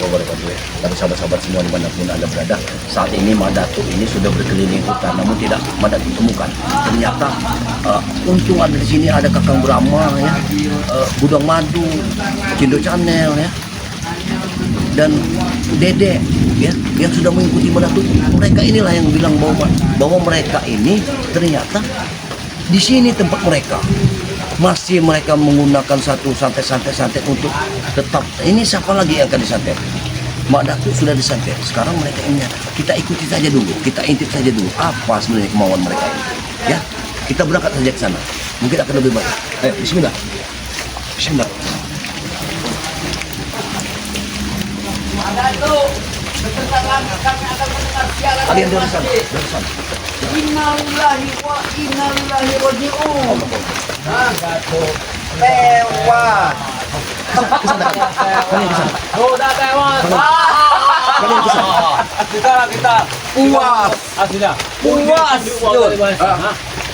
wabarakatuh ya. Tapi sahabat-sahabat semua dimanapun Anda berada, saat ini Madatu ini sudah berkeliling hutan, namun tidak Madatu temukan. Ternyata untung ada di sini ada Kakang Brahma ya, Gudang Madu, Cindo Channel ya, dan Dede ya, yang sudah mengikuti Madatu. Mereka inilah yang bilang bahwa mereka ini ternyata di sini tempat mereka. Masih mereka menggunakan satu santet untuk tetap. Ini siapa lagi yang akan disantet? Mak Datuk sudah disantet. Sekarang mereka ini kita ikuti saja dulu, kita intip saja dulu apa sebenarnya kemauan mereka ini. Ya, kita berangkat saja ke sana. Mungkin akan lebih baik. Bismillah. Bismillah. Mak Datuk, sebentar lagi kami akan mendengar siaran Kalian dari sana, dari sana. Innalillahi wa inna ilaihi raji'un. Nah, Datuk tewas. Sudah tewas. Kita Puas. aslinya. Puas.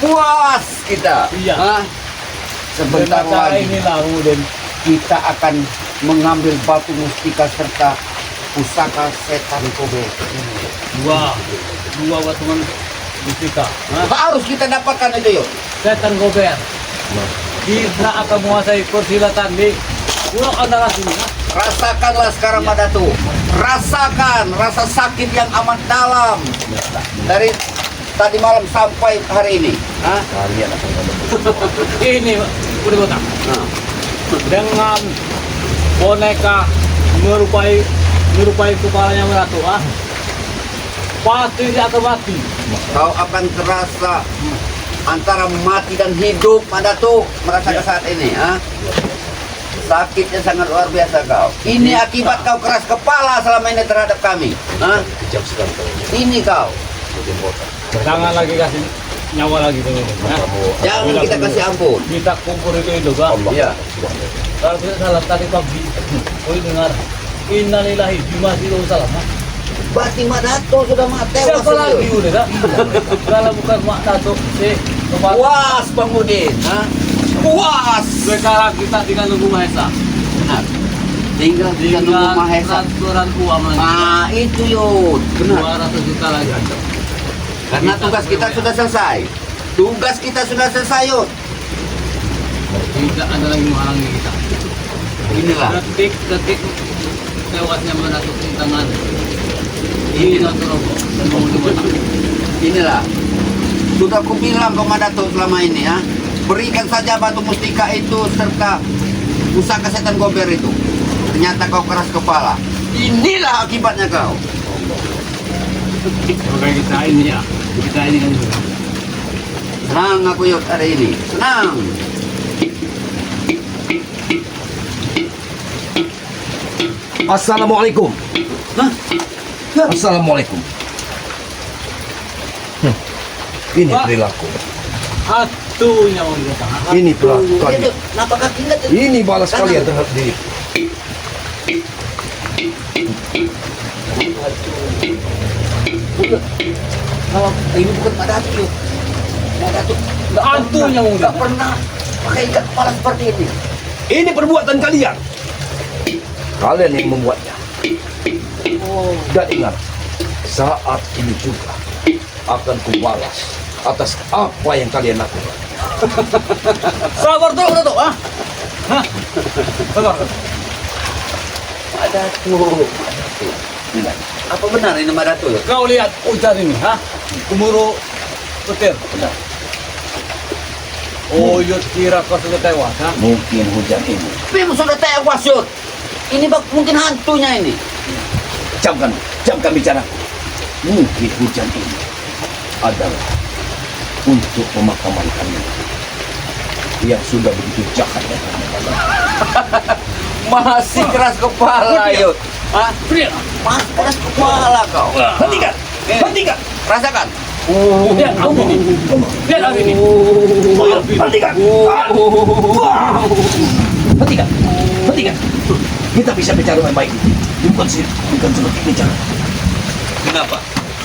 Puas kita. Iya. Sebentar lagi ini lah kemudian kita akan mengambil batu mustika serta pusaka setan kobe. dua batuan mustika. Harus kita dapatkan itu yuk. Setan gober. Kita akan menguasai persilatan di Pulau Antara sini. Rasakanlah sekarang Madatu. Rasakan rasa sakit yang amat dalam dari tadi malam sampai hari ini. Kalian akan Ini udah botak. Dengan boneka menyerupai kepalanya Ratu. Pasti dia akan mati. Kau akan terasa antara mati dan hidup Madatu merasakan saat ini. Sakitnya sangat luar biasa kau. Ini akibat kau keras kepala selama ini terhadap kami. kejam sekali kalau Ini kau. Jangan lagi kasih nyawa lagi tuh. Jangan kita kasih ampun. Kita kumpul itu Kak. Iya. Kalau tidak salah tadi pagi, kau dengar Innalillahi bimasilul salam. Berarti Madatu sudah mati. Siapa lagi udah Kak? Kalau bukan Mak Datuk si kepala. Puas Bang Udin. Puas. Sekarang kita tinggal nunggu Mahesa. Benar. Tinggal kita nunggu Mahesa. Transferan uang lagi. Itu yuk. Benar. 200 juta lagi. Karena tugas kita sudah selesai. Tugas kita sudah selesai yuk. Tidak ada lagi menghalangi kita. Inilah. Detik tewasnya Datuk di tangan. Ini Inilah. satu rokok dan mau dibuat. Inilah. Sudah kubilang ke Madatu selama ini ya. Berikan saja batu mustika itu serta pusaka setan gober itu. Ternyata kau keras kepala. Inilah akibatnya kau. Sebagai kita ini ya, kita ini kan Senang aku yuk hari ini. Senang. Assalamualaikum. Hah? Assalamualaikum. Ini Pak. perilaku. atunya mau dibuat. Ini perilaku kalian. Kenapa kaki ingat? Ini balas kalian terhadap diri. Kalau ini bukan Madatu yuk. Madatu Hantunya mau nggak pernah pakai ikat kepala seperti ini. Ini perbuatan kalian. Kalian yang membuatnya. Dan ingat, saat ini juga akan kubalas atas apa yang kalian lakukan. Sabar dulu Datuk, Sabar. Madatu. Ingat, Apa benar ini Madatu yuk? Kau lihat hujan ini, Kumuru petir. benar. Oh, yuk kira kau sudah tewas, Mungkin hujan ini. Pim sudah tewas yuk. Ini mungkin hantunya ini. Jamkan bicara. Mungkin hujan ini adalah untuk pemakaman kami yang sudah begitu jahat ya. Masih keras kepala yuk. Pria. Masih keras kepala kau. Hentikan, hentikan, Rasakan. Lihat aku ini. Lihat aku ini. hentikan, hentikan, hentikan. Kita bisa bicara dengan baik. Bukan seperti bicara. Kenapa?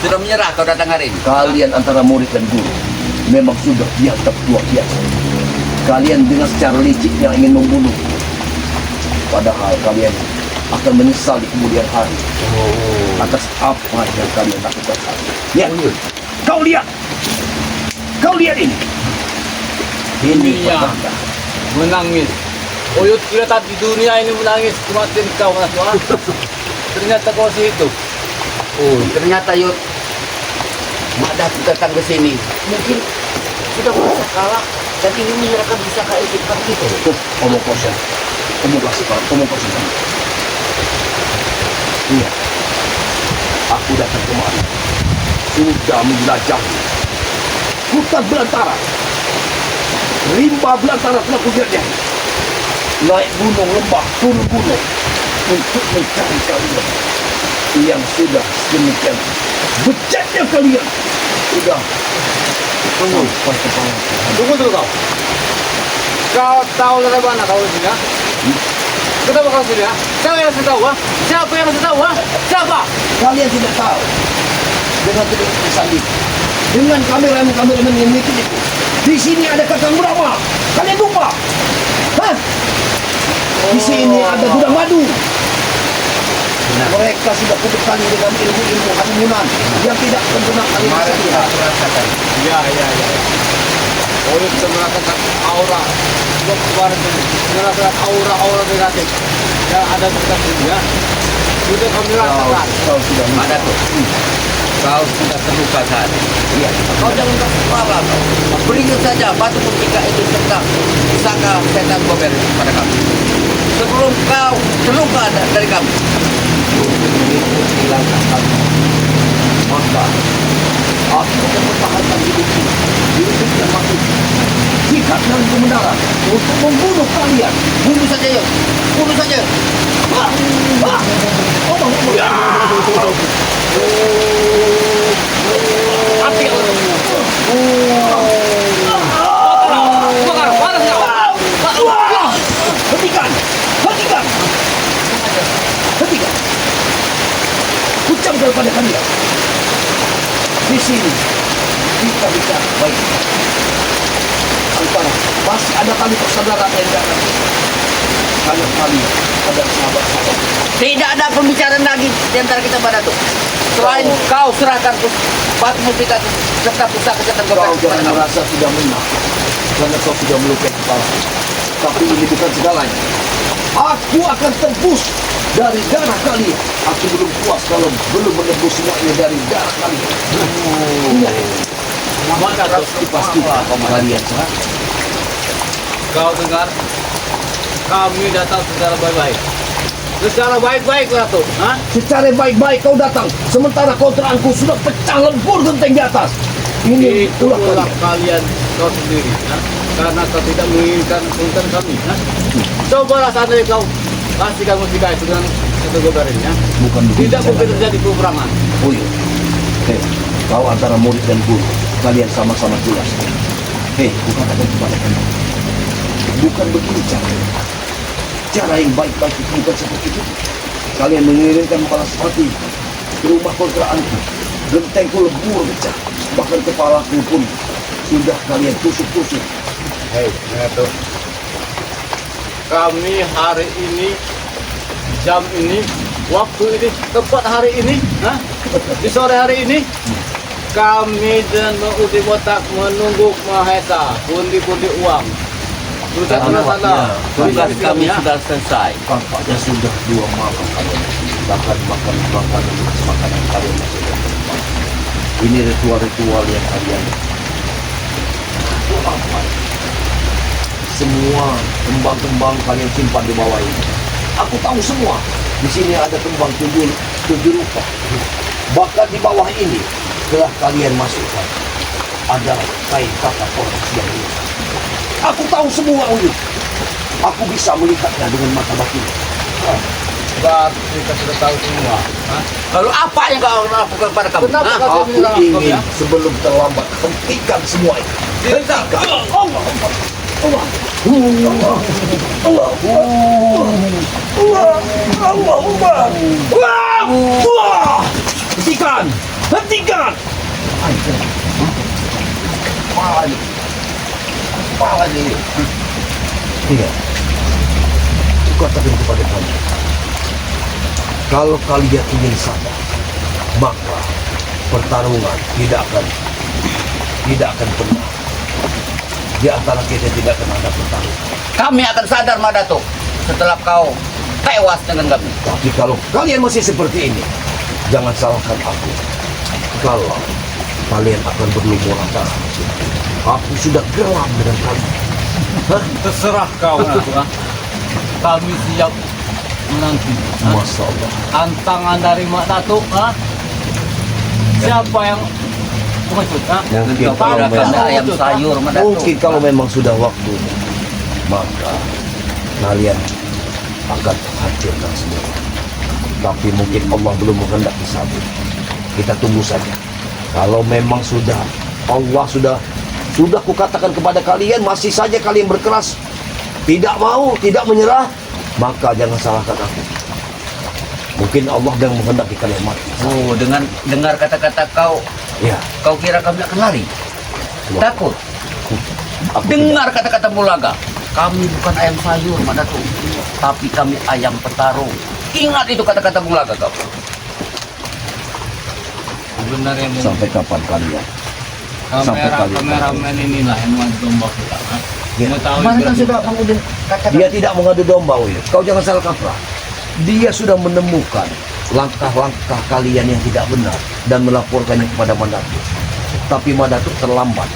Sudah menyerah kau datang hari ini. Kalian antara murid dan guru memang sudah dianggap tua biasa. Kalian dengan secara licik yang ingin membunuh. Padahal kalian akan menyesal di kemudian hari atas apa yang kalian lakukan saat ini. Lihat, kau lihat ini. Ini Iya. petanda. Menangis. Oyot kelihatan di dunia ini menangis kematian kau mas Wah. Ternyata kau sih itu. Oh, ternyata Yud, Mak Datuk datang ke sini. Mungkin sudah merasa kalah dan ingin menyerahkan pusaka itu kepada kita. Omong kosong. Omong kosong. Iya. Aku datang kemari. Sudah menjelajahi hutan belantara. Rimba belantara telah kujelajahi. Naik gunung lembah, turun gunung untuk mencari kalian yang sudah demikian bejatnya kalian. Sudah Tunggu. sampai kepala. Tunggu dulu kau. Kau tahu dari mana kau sini ya? Kenapa kau sini ya? Siapa yang kasih tahu? Siapa yang kasih tahu? Siapa? Kalian tidak tahu dengan tidak sandi dengan kameramen yang itu. Di sini ada Kakang Brahma. Kalian lupa? Hah? Di sini ada gudang madu. Mereka sudah kubekali dengan ilmu-ilmu hanuman yang tidak pernah kalian Mari bisa kita lihat. rasakan. Ya. Oyot bisa merasakan aura. Gua kemarin tuh merasakan aura negatif yang ada di dekat sini ya. Sudah kami rasakan. Kau sudah Mak Datuk, kau sudah terluka saat ini. Iya. Kau jangan takut kepala kau. Berikan saja batu mustika itu serta pusaka setan gober pada kami. Sebelum kau terluka dari kami. Hilangkan kami. Maka aku akan mempertahankan hidupku. Hidup yang mati. Jika dan kebenaran untuk membunuh kalian. Bunuh saja yuk. Bunuh saja. Api bakar, panas ya. Hentikan! Ucapkan kepada kalian. Di sini kita bicara baik. Antara masih ada kali persaudaraan yang datang. Karena kami adalah sahabat-sahabat. Tidak ada pembicaraan lagi di antara kita pada tuh. Selain kau serahkan batu mustika serta pusaka setan gober Kau kepada jangan kami. merasa sudah menang karena kau sudah melukai kepala. Tapi ini bukan segalanya. Aku akan tebus dari darah kalian. Aku belum puas kalau belum menebus semuanya dari darah kalian. Ingat, Maka dipastikan kalian serang. kau dengar? Kami datang secara baik-baik. Secara baik-baik lah tuh. Hah? Secara baik-baik kau datang, sementara kau terangku sudah pecah lembur genteng di atas. Ini ulah Itulah kalian. kalian kau sendiri. Hah? Karena kau tidak menginginkan punten kami. Hah? Cobalah seandainya kau kasihkan mustika itu dengan satu gober ini. Ya? Bukan begitu Tidak mungkin caranya. terjadi peperangan. Oh iya. Hei, kau antara murid dan guru. Kalian sama-sama jelas. Hei, bukan ada kepada kalian. Bukan begini caranya. Cara yang baik-baik itu bukan seperti itu. Kalian mengirimkan balas mati ke rumah kontraanku. Gentengku lebur pecah. Bahkan kepalaku pun sudah kalian tusuk-tusuk. Hei, Neto. Kami hari ini, jam ini, waktu ini, tepat hari ini, hah? Di sore hari ini, kami dan Uti Botak menunggu Mahesa, pundi-pundi uang. Sudah Karena sana, Tugas kami ya. sudah selesai. Tampaknya sudah 2 malam kalian. Bahkan makan makanan kalian masih ada tempat. Ini ritual-ritual yang kalian lakukan. Semua kembang-kembang kalian simpan di bawah ini. Aku tahu semua. Di sini ada kembang tujuh rupa. Bahkan di bawah ini telah kalian masukkan ada kain kata koras yang ini. Aku tahu semua ini. Aku bisa melihatnya dengan mata batin. Berarti kita sudah tahu semua. Hah? Lalu apa yang kau lakukan kepada kami? Kenapa Hah? kau Aku menyerang aku, ingin ya? sebelum terlambat hentikan semua ini. Tidak. Hentikan. Allah. Allah. Allah. Allah. Allah. Allah. Allah. Hentikan. Hentikan. Kepala ini. Kepala ini. Iya. Katakan kepada kamu. Kalau kalian ingin sadar, maka pertarungan tidak akan pernah. Di antara kita tidak akan ada pertarungan. Kami akan sadar Madato setelah kau tewas dengan kami. Tapi kalau kalian masih seperti ini, jangan salahkan aku. Kalau kalian akan berlumuran darah, aku sudah geram dengan kalian. Hah? Terserah kau Natu. Kami siap menanti. Masya Allah. Tantangan dari Mak Datuk. Siapa yang pengecut? Mungkin Kau kalau akan memang- ayam pengecut, sayur Madato. Mungkin kalau memang sudah waktunya, maka kalian akan hancurkan semua. Tapi mungkin Allah belum menghendaki saat itu. Kita tunggu saja. Kalau memang sudah Allah sudah kukatakan kepada kalian, masih saja kalian berkeras, tidak mau, tidak menyerah, maka jangan salahkan aku. Mungkin Allah yang menghendaki kalian mati. Oh, dengan dengar kata-kata kau, Ya, kau kira kami akan lari? Loh. Takut. aku Dengar kata-kata Mulaga. Kami bukan ayam sayur, Madato, tapi kami ayam petarung. Ingat itu kata-kata Mulaga kau. Sebenarnya tidak. Sampai kapan kalian? sampai kali- kameramen inilah yang mengadu domba kita. Ya. Mengetahui Kemarin kan gerak- sudah kemudian kata-kata. Dia tidak mengadu domba, Wil. Kau jangan salah kaprah. Dia sudah menemukan langkah-langkah kalian yang tidak benar dan melaporkannya kepada Mandatu. Tapi Mandatu terlambat.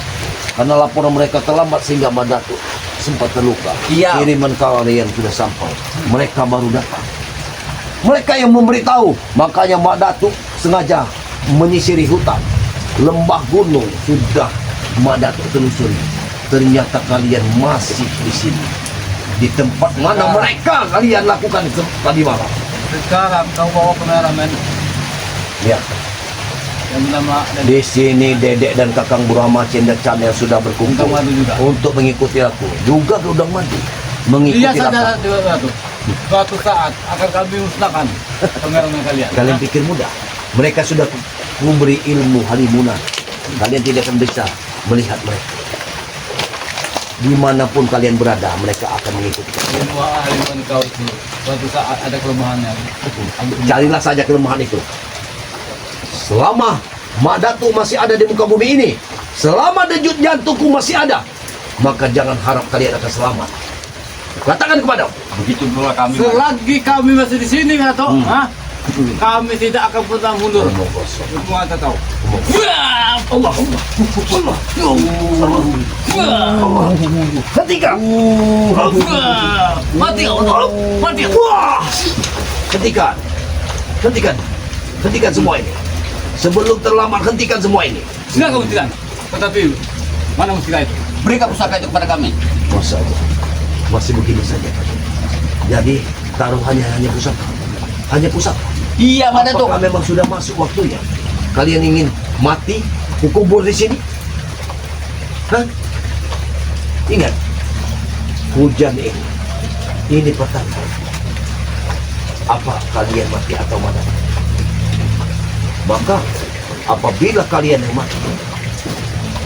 Karena laporan mereka terlambat sehingga Mandatu sempat terluka. Iya. Kiriman kalian sudah sampai. Mereka baru datang. Mereka yang memberitahu. Makanya Mandatu sengaja menyisiri hutan. Lembah gunung sudah Mandatu telusuri. Ternyata kalian masih di sini. Di tempat mana mereka kalian lakukan tadi malam. Sekarang kau bawa kameramen Ya, yang bernama dan di sini Dedek dan Kakang Burama Cenda Channel sudah berkumpul Untuk madu juga. untuk mengikuti aku. Juga Gedang Madu mengikuti dia aku. sadar itu. Suatu saat akan kami musnahkan kameramen kalian. Kalian pikir mudah? Mereka sudah memberi ilmu halimunan. Kalian tidak akan bisa melihat mereka. Dimanapun kalian berada, mereka akan mengikuti. Ilmu ahliman kau itu suatu saat ada kelemahannya. Carilah saja kelemahan itu. Selama Mak Datu masih ada di muka bumi ini, selama denyut jantungku masih ada, maka jangan harap kalian akan selamat. Katakan kepada Begitu pula kami. Selagi kami masih di sini, Dato, kami tidak akan pernah mundur. Semua kita tahu. Allah, Allah, Allah, Allah. Hentikan. Mati kau, mati. Wah! Hentikan. Hentikan. Hentikan semua ini. Sebelum terlambat, hentikan semua ini. Silakan mustika. Tetapi mana mustika itu? Berikan pusaka itu kepada kami. Masa Allah. Masih begini saja. Jadi taruhannya hanya pusaka. Hanya pusaka. Iya, Madato. Apakah memang sudah masuk waktunya? Kalian ingin mati, kukubur di sini? Hah? Ingat, hujan ini petanda. Apa kalian mati atau mana? Maka apabila kalian yang mati,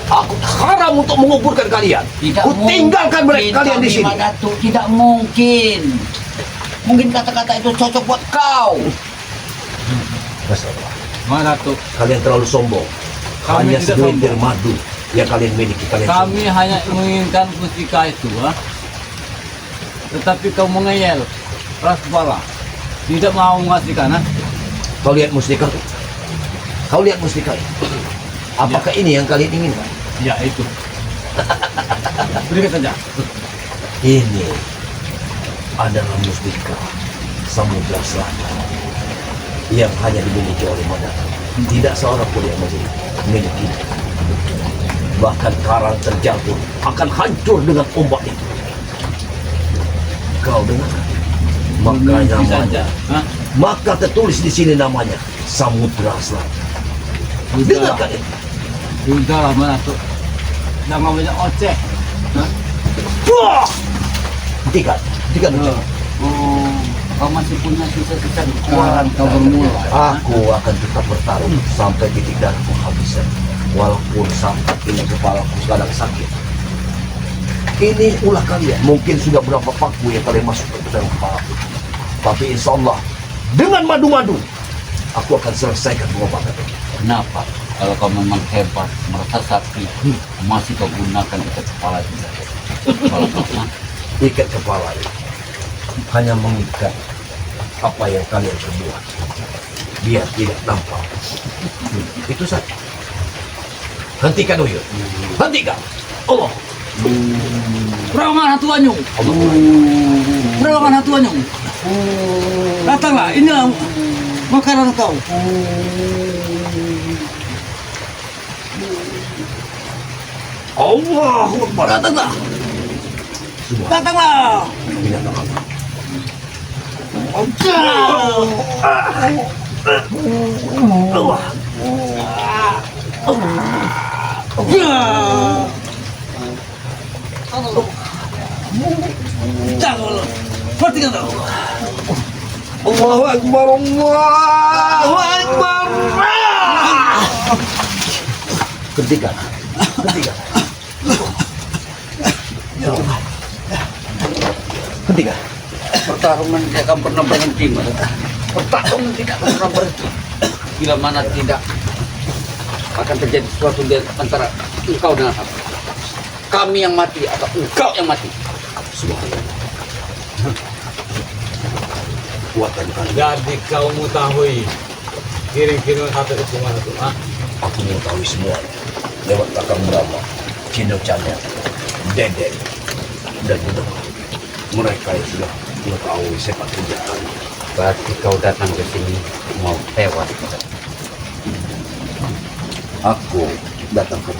aku haram untuk menguburkan kalian. Ku tinggalkan mereka kalian di sini. Madato, tidak mungkin. Mungkin kata-kata itu cocok buat kau. Masalah. Mana tuh? Kalian terlalu sombong. Kami Hanya tidak segelintir sombong. madu yang kalian miliki. Kalian Kami hanya menginginkan mustika itu, tetapi kau mengeyel, keras kepala, tidak mau mengasihkan, Kau lihat mustika? Kau lihat mustika ini? Apakah ini yang kalian inginkan? Ya itu. Berikan saja. Ini adalah mustika Samudra Selatan yang hanya dimiliki oleh Mandatu. Tidak seorang pun yang memiliki. Bahkan karang terjal pun akan hancur dengan ombak itu. Kau dengar? Maka Mimpi namanya, saja. Hah? maka tertulis di sini namanya Samudra Selatan. Dengarkan itu. Sudah lah mana tuh? Jangan banyak oceh. Hah? Wah! Hentikan, hentikan. Oh, kau masih punya sisa-sisa kekuatan kau bermula. Aku akan tetap bertarung sampai titik darah penghabisan. Walaupun sampai ini kepalaku sedang sakit. Ini ulah kalian. Mungkin sudah berapa paku yang kalian masuk ke dalam kepalaku. Tapi insya Allah dengan madu-madu. Aku akan selesaikan pengobatan. Kenapa? Kalau kau memang hebat, merasa sakti, masih kau gunakan ikat kepala juga. Kepala kau, ha? Ikat kepala itu hanya mengikat apa yang kalian perbuat, biar tidak nampak. Itu saja. Hentikan Uyut. Hentikan. Allah. Perawangan Hatu Anyung. Allah. Perawangan Hatu Anyung. Datanglah, inilah makanan kau. Allahu Akbar. Datanglah. Semua Datanglah. binatang Allah. Allah. Jangan. Perhatikan kau. Allahu Akbar. Allahu Akbar. Hentikan. Hentikan. Hentikan. Pertarungan tidak akan pernah berhenti, Mas. Pertarungan tidak akan pernah berhenti. Bila mana tidak akan terjadi sesuatu di antara engkau dengan aku. Kami yang mati atau engkau yang mati. Subhanallah. Kuatkan kalian. Jadi kau mengetahui kirim-kirim kata itu mana tu? Aku mengetahui semuanya lewat Kakang Brahma, Cino Canda, Deden, dan juga mereka yang sudah mengetahui sepak terjang. Berarti kau datang ke sini mau tewas. Aku datang ke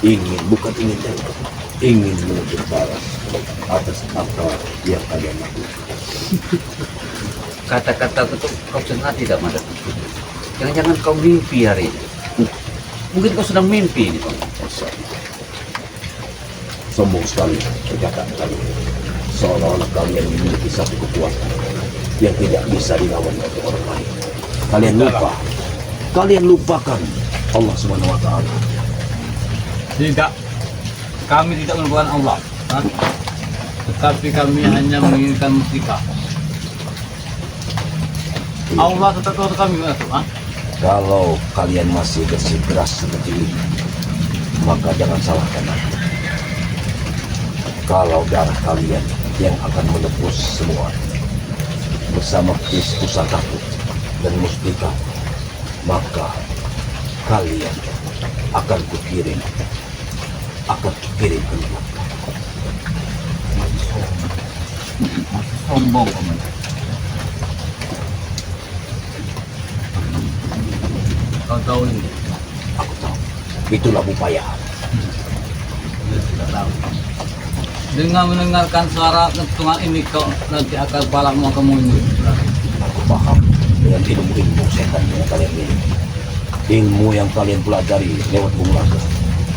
ingin, bukan ingin tembak, ingin menuntut balas atas apa yang kalian lakukan. Kata-kata itu kau sengaja tidak Madat. Jangan-jangan kau mimpi hari ini. Mungkin kau sedang mimpi ini, Pak. Sombong sekali perkataan kalian, seolah-olah kalian memiliki satu kekuatan yang tidak bisa dilawan oleh orang lain. Kalian lupakan Allah Subhanahu Wa Taala. Tidak. Kami tidak melupakan Allah. Tetapi kami hanya menginginkan mustika. Allah tetap tahu kami mana tu? Kalau kalian masih bersikeras seperti ini, maka jangan salahkan aku. Kalau darah kalian yang akan menebus semua bersama kris pusakaku dan mustika, maka kalian akan kukirim ke neraka. Sombong kamu. Kau tahu ini? Aku tahu. Itulah upaya. Tidak tahu. Dengan mendengarkan suara kentungan ini kau nanti akan kepalamu akan muncul. Aku paham dengan ilmu setan yang kalian miliki. Ilmu yang kalian pelajari lewat Bung Raga.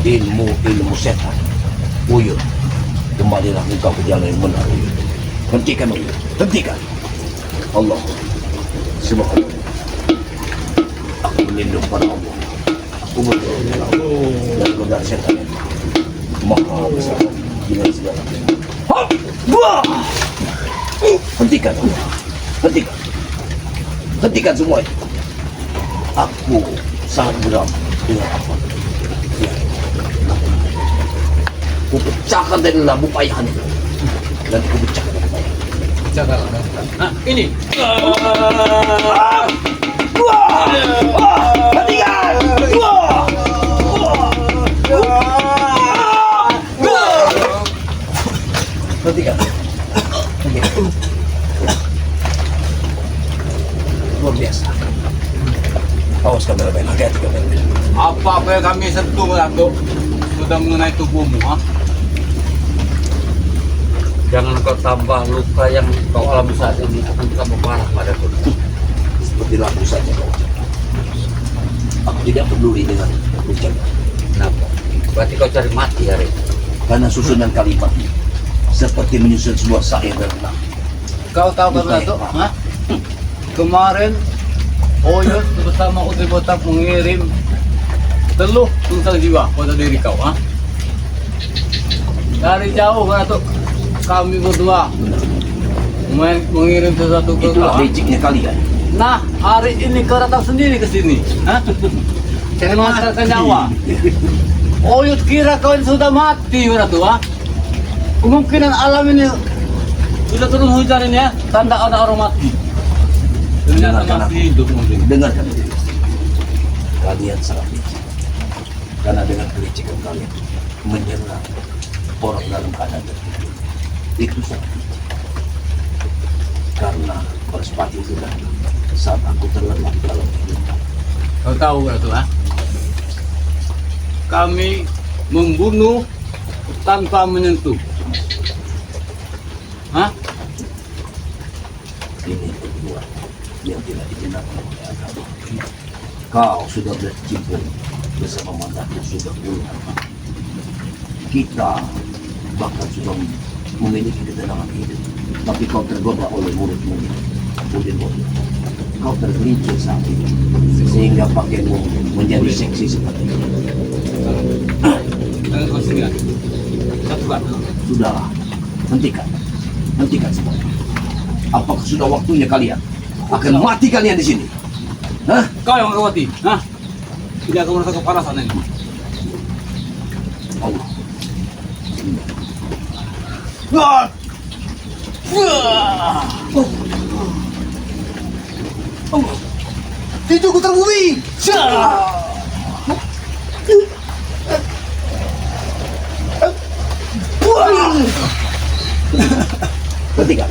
Ilmu setan. Uyut. Kembalilah engkau ke jalan yang benar, Uyut. Hentikan, Uyut. Hentikan. Allah. Subhanallah. Aku berlindung pada Allah. Aku berlindung pada Allah. Dan godaan setan yang maha besar dengan segala. Hentikan, Allah. Hentikan. Hentikan semua itu. Aku sangat geram dengan apa yang aku pecahkan dari dalam upayahan itu. Dan aku pecahkan dari upayahan. Jangan. Ini. Hentikan! Hentikan. Luar biasa. Awas kamera main, hati-hati kamera main. Apa yang kami sentuh Datuk sudah mengenai tubuhmu, Jangan kau tambah luka yang kau alami saat ini akan tambah parah padaku. Seperti lampu saja kau ucapkan. Aku tidak peduli dengan ucapan. Kenapa? Berarti kau cari mati hari ini. Karena susunan kalimat seperti menyusun sebuah syair dan renang. Kau tahu kan Datuk? Kemarin Oyos bersama Utri Botak mengirim teluh tungsang jiwa pada diri kau, Dari jauh Datuk kami berdua mengirim sesuatu ke Itulah kau. magicnya kalian. Nah, hari ini kau datang sendiri ke sini. Hah? Memanfaatkan nyawa. Oh, yuk kira kau ini sudah mati, mana tuh, ah? Kemungkinan alam ini sudah turun hujan ini ya, tanda ada orang mati. Ternyata Dengarkan masih hidup mungkin. Dengarkan itu. Kalian sangat licik. Karena dengan kelicikan kalian menyerang orang dalam keadaan tertidur. Itu sangat licik. Karena Balapati itu kan saat aku terlelap dalam hidup. Kau tahu nggak tuh, ah? Kami membunuh tanpa menyentuh. Hah? Ini perbuatan yang tidak dibenarkan oleh agama. Kau sudah bercimpung bersama mandaku sudah puluhan tahun. Kita bahkan sudah memiliki ketenangan hidup. Tapi kau tergoda oleh murid-murid. Murid-murid. Kau tergelincir saat itu. Sehingga pakaianmu menjadi seksi seperti itu. Jangan kau singgah. Satu kan? Sudahlah. Hentikan. Hentikan semua. Apakah sudah waktunya kalian akan mati kalian di sini? Hah? Kau yang mati. Hah? Tidak akan merasa kepanasan ini. Allah. Ah! Allah. Hidupku terbumi. Hentikan.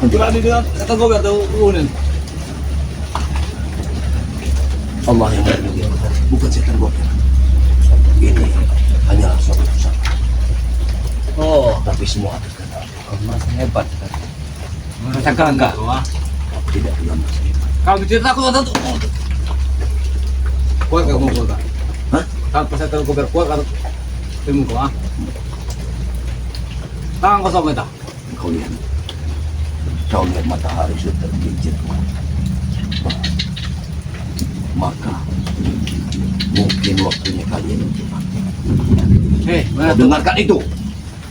Berani dengan kata gue biar tahu unin. Allah yang melindungi kita, bukan setan goblok. Ini hanyalah suatu usaha. Oh, Tapi semua atas kehendak Allah. kau merasa hebat kan? Merasa enggak? Tidak pernah merasa. Kami cerita aku kata tuh. Kuat kamu kuat tak? Hah? Tanpa saya tahu kau kuat kalau temu kau ah. Tangan kosong kita. Kau lihat matahari sudah tergelincir. Maka mungkin waktunya kalian untuk mati. Mana tuh? Dengarkan itu.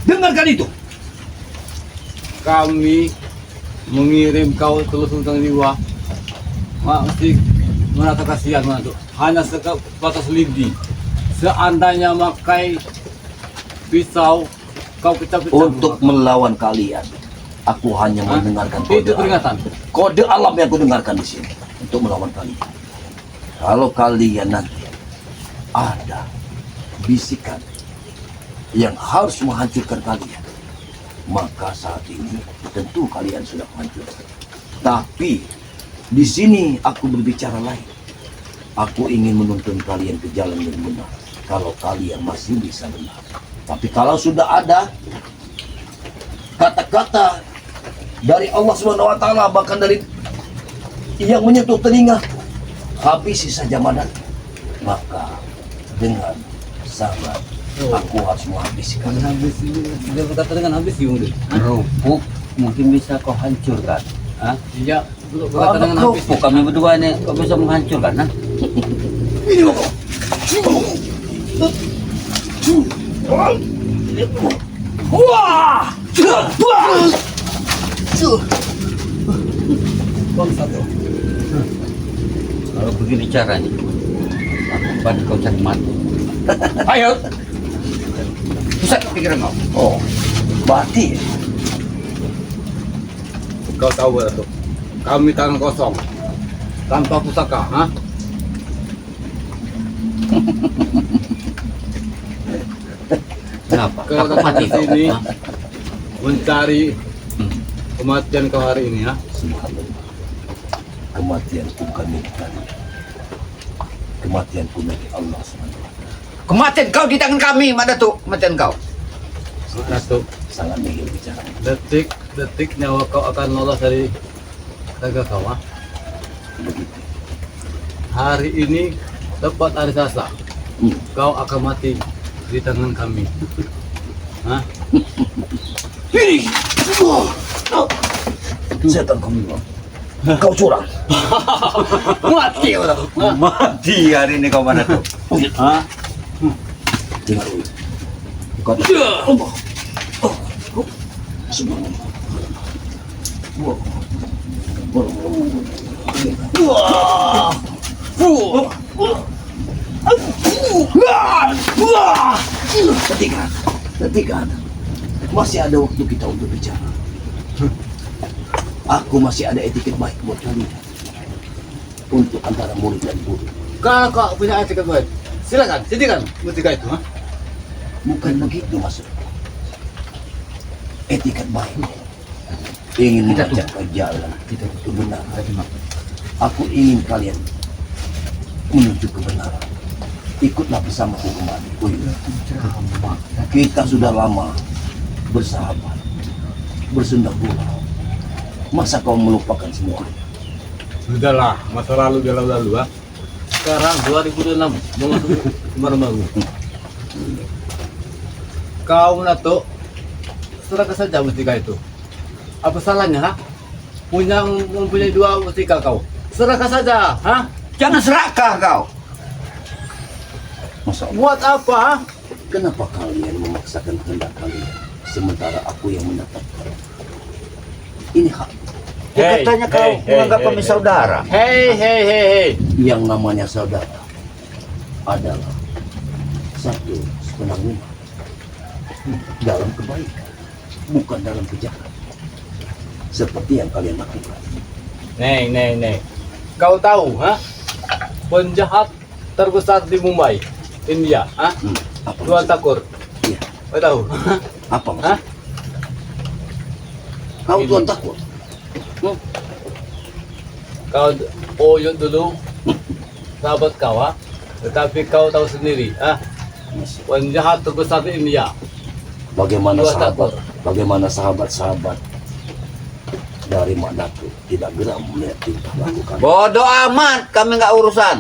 Dengarkan itu. Kami mengirim kau telusur jiwa. Masih merasa kasihan mana tuh? Hanya sebatas lidi. Seandainya makai pisau, kau pecah-pecah. Untuk melawan kalian, aku hanya Hah? mendengarkan Itu kode peringatan. alam. Kode alam yang aku dengarkan di sini untuk melawan kalian. Kalau kalian nanti ada bisikan yang harus menghancurkan kalian, maka saat ini tentu kalian sudah menghancurkan. Tapi di sini aku berbicara lain. Aku ingin menuntun kalian ke jalan yang benar. Kalau kalian masih bisa benar. Tapi kalau sudah ada kata-kata dari Allah SWT, bahkan dari yang menyentuh telinga, habisi saja madat. Maka dengan sabar aku harus menghabiskan. Habis ini, dia berkata dengan habis ya mungkin. Kerupuk mungkin bisa kau hancurkan. Hah? Iya, berkata dengan habis. Kerupuk kami berdua ini kau bisa menghancurkan, ha? Ini loh. Wah! Kalau begini caranya, aku bantu kau cari mati. Ayo, Pusat pikiran kau. Oh, mati. kau tahu gak tuh? Kami tangan kosong, tanpa pusaka, ha? Kenapa? Kau Aku datang mati ke kau. sini Ha? mencari kematian kau hari ini, ha? Subhanallah. Kematianku bukan milik kalian. Kematianku milik Allah SWT. Kematian kau di tangan kami, Madatu. Kematian kau. Datuk, Sangat nihil bicara. detik nyawa kau akan lolos dari raga kau, ha? Begitu. Hari ini tepat hari Selasa, Hmm. kau akan mati di tangan kami. Hah? Ini. Setan kau bilang. Kau curang. Mati kau tahu. Mati hari ini kau mana tuh? Hah? Dengar dulu. Kau Allah. Oh, subhanallah. Hentikan. Masih ada waktu kita untuk bicara. Aku masih ada etiket baik buat kalian. Untuk antara murid dan guru. Kalau kau punya etiket baik, silakan, sediakan mustika itu. Bukan begitu maksudku. Etiket baik. Ingin mengajak ke jalan kebenaran. Aku ingin kalian menuju kebenaran. Ikutlah bersamaku kembali. Kita sudah lama bersahabat, bersenda gurau. Masa kau melupakan semua? Sudahlah, masa lalu dia lalu ah. Sekarang 2006, baru. Kau Nato, serahkan saja mustika itu. Apa salahnya, ha? Mempunyai 2 mustika kau. Serahkan saja, ha? Jangan serakah kau. Masa Buat apa, ha? kenapa kalian memaksakan kehendak kalian sementara aku yang menetapkan? Ini hak. Ya, katanya kau menganggap kami saudara. Hei. Yang namanya saudara adalah satu sepenanggungan dalam kebaikan, bukan dalam kejahatan. Seperti yang kalian lakukan. Nih. Kau tahu, ha? Penjahat terbesar di Mumbai, India, ha? Apa Tuan maksud? Thakur. Iya. Kau tahu? Apa Hah? maksud? Kau Ini. Tuan Thakur? Kau oyot dulu, sahabat kau, ha? Tetapi kau tahu sendiri, ha? Penjahat terbesar di India. Bagaimana Tuan sahabat? Thakur. Bagaimana sahabat-sahabat dari Mak Datu tidak geram melihat tingkah laku kami? Bodoh amat, kami nggak urusan.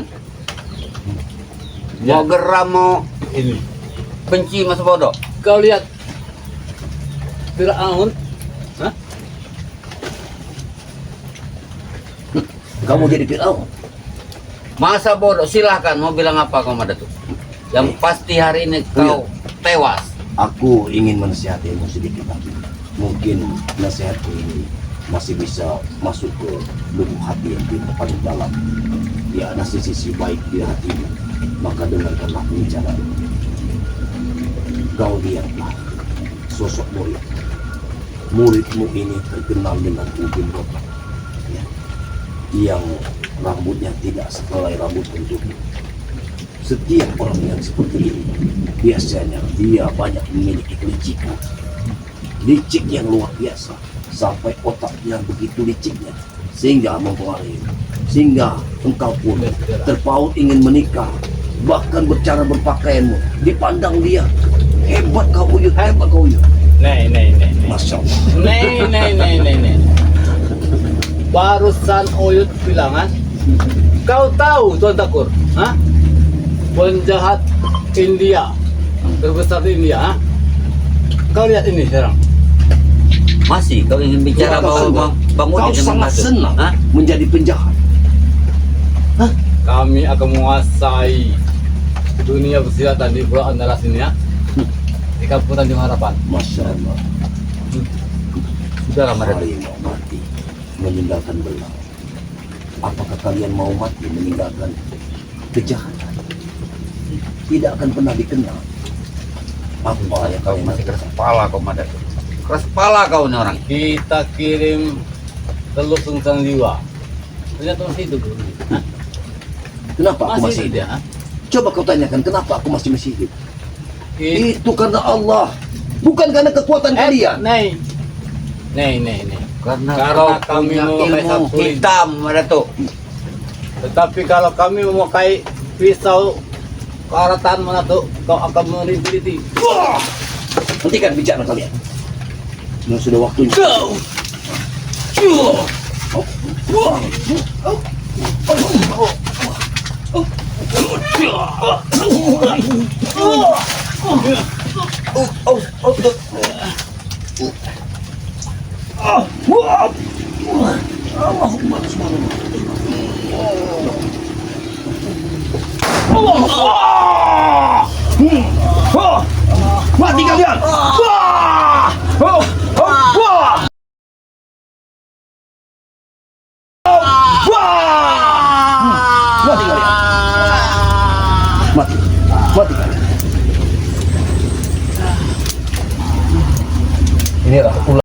Mau geram mau Ini. benci mas bodoh. Kau lihat Fir'aun, ha? Kamu jadi Fir'aun? Masa bodoh, silahkan mau bilang apa kau Madatu. Yang pasti hari ini kau tewas. Aku ingin menasihatimu sedikit lagi. Mungkin nasihatku ini masih bisa masuk ke lubuk hati yang paling dalam. Ya, ada sisi baik di hatimu. Maka dengarkanlah pembicaraan. Kau lihatlah sosok murid. Muridmu ini terkenal dengan ujung botak, ya, yang rambutnya tidak sehelai rambut untukmu. Setiap orang yang seperti ini biasanya dia banyak memiliki kelicikan, licik yang luar biasa, sampai otaknya begitu liciknya sehingga mempengaruhi, sehingga engkau pun terpaut ingin menikah, bahkan bercara berpakaianmu dipandang dia hebat kau Uyut, hebat kau Uyut. Nih. Masya Allah. Nih. Barusan Oyut bilang, ha? Kau tahu Tuan Thakur, ha? Penjahat India terbesar di India, ha? Kau lihat ini sekarang. Masih kau ingin bicara Kau bahwa Bang kau Udin dengan sangat Madatu? senang Hah? menjadi penjahat. Kami akan menguasai dunia persilatan di Pulau Andalas ini, ya. Di Kampung Tanjung Harapan. Masya Allah. Sudahlah Madatu. Kalian mau mati meninggalkan belang. Apakah kalian mau mati meninggalkan kejahatan? Tidak akan pernah dikenal. Apa yang Kau kalian masih lakukan? keras kepala kau Madatu. Keras kepala kau nih orang. Kita kirim telur sungsang jiwa. Ternyata masih hidup. Hah? Kenapa aku Masih masih hidup? tidak, ha? Coba kau tanyakan kenapa aku masih hidup. Kita Itu karena Allah, bukan karena kekuatan kalian. Nih. Karena Karena kau kami punya memakai ilmu satu ini. hitam Madatu. Tetapi kalau kami memakai pisau karatan mana tuh, kau akan merintih. Hentikan bicara kalian. Sudah waktunya. Mati kalian! inilah